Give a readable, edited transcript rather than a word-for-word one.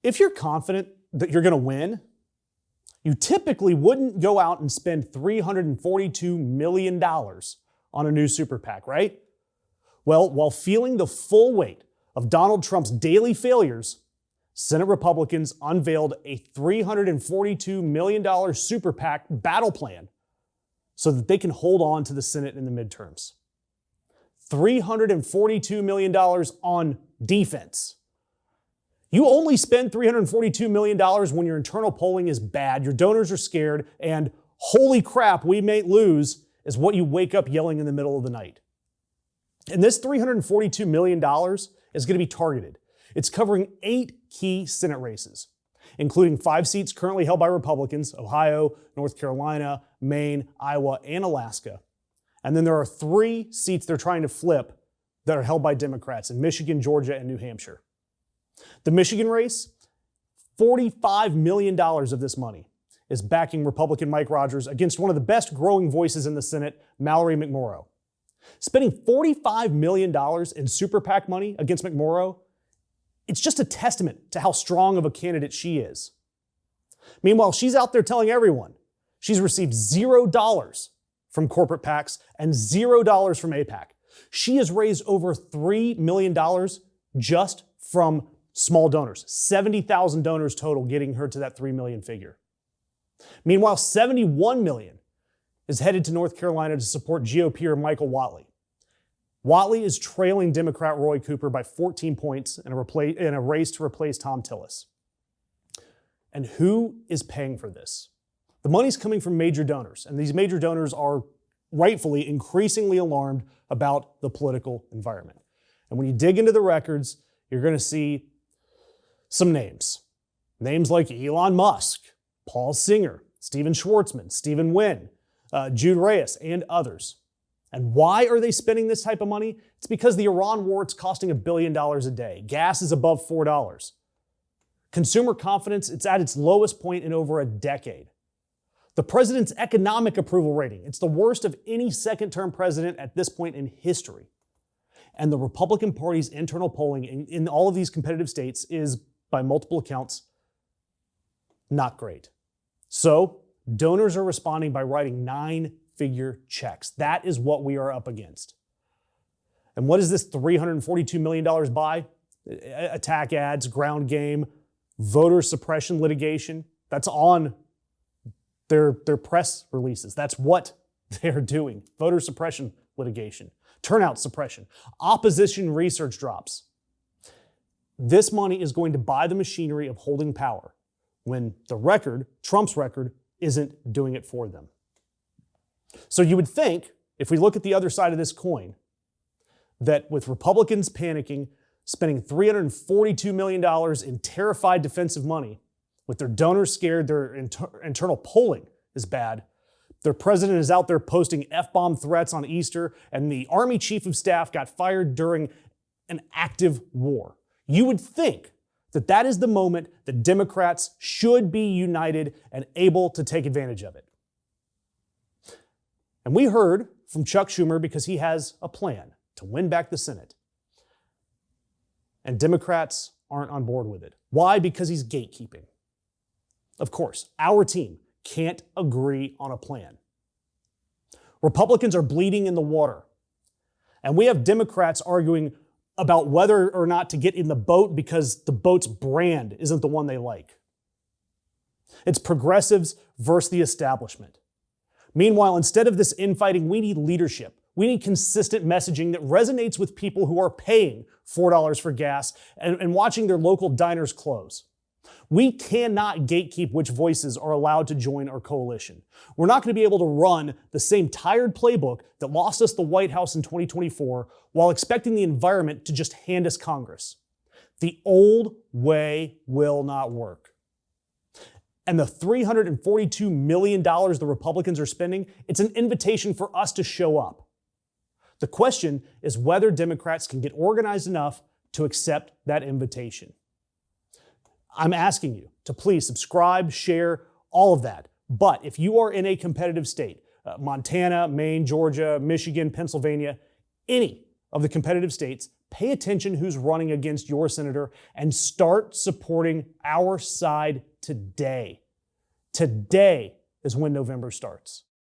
If you're confident that you're going to win, you typically wouldn't go out and spend $342 million on a new super PAC, right? Well, while feeling the full weight of Donald Trump's daily failures, Senate Republicans unveiled a $342 million super PAC battle plan so that they can hold on to the Senate in the midterms. $342 million on defense. You only spend $342 million when your internal polling is bad, your donors are scared, and holy crap, we may lose, is what you wake up yelling in the middle of the night. And this $342 million is going to be targeted. It's covering 8 key Senate races, including 5 seats currently held by Republicans: Ohio, North Carolina, Maine, Iowa, and Alaska. And then there are 3 seats they're trying to flip that are held by Democrats in Michigan, Georgia, and New Hampshire. The Michigan race, $45 million of this money is backing Republican Mike Rogers against one of the best growing voices in the Senate, Mallory McMorrow. Spending $45 million in super PAC money against McMorrow, it's just a testament to how strong of a candidate she is. Meanwhile, she's out there telling everyone she's received $0 from corporate PACs and $0 from AIPAC. She has raised over $3 million just from small donors, 70,000 donors total, getting her to that 3 million figure. Meanwhile, 71 million is headed to North Carolina to support GOPer Michael Whatley. Whatley is trailing Democrat Roy Cooper by 14 points in a race to replace Tom Tillis. And who is paying for this? The money's coming from major donors, and these major donors are rightfully increasingly alarmed about the political environment. And when you dig into the records, you're going to see some names. Names like Elon Musk, Paul Singer, Stephen Schwartzman, Stephen Wynn, Jude Reyes, and others. And why are they spending this type of money? It's because the Iran war is costing $1 billion a day. Gas is above $4. Consumer confidence, it's at its lowest point in over a decade. The president's economic approval rating, it's the worst of any second-term president at this point in history. And the Republican Party's internal polling in all of these competitive states is, by multiple accounts, not great. So, donors are responding by writing 9-figure checks. That is what we are up against. And what is this $342 million buy? Attack ads, ground game, voter suppression litigation. That's on their press releases. That's what they're doing. Voter suppression litigation. Turnout suppression. Opposition research drops. This money is going to buy the machinery of holding power when the record, Trump's record, isn't doing it for them. So you would think, if we look at the other side of this coin, that with Republicans panicking, spending $342 million in terrified defensive money, with their donors scared, their internal polling is bad, their president is out there posting F-bomb threats on Easter, and the Army Chief of Staff got fired during an active war. You would think that that is the moment that Democrats should be united and able to take advantage of it. And we heard from Chuck Schumer because he has a plan to win back the Senate. And Democrats aren't on board with it. Why? Because he's gatekeeping. Of course, our team can't agree on a plan. Republicans are bleeding in the water. And we have Democrats arguing about whether or not to get in the boat because the boat's brand isn't the one they like. It's progressives versus the establishment. Meanwhile, instead of this infighting, we need leadership. We need consistent messaging that resonates with people who are paying $4 for gas and watching their local diners close. We cannot gatekeep which voices are allowed to join our coalition. We're not going to be able to run the same tired playbook that lost us the White House in 2024 while expecting the environment to just hand us Congress. The old way will not work. And the $342 million the Republicans are spending, it's an invitation for us to show up. The question is whether Democrats can get organized enough to accept that invitation. I'm asking you to please subscribe, share, all of that. But if you are in a competitive state, Montana, Maine, Georgia, Michigan, Pennsylvania, any of the competitive states, Pay attention who's running against your senator and start supporting our side today. Today is when November starts.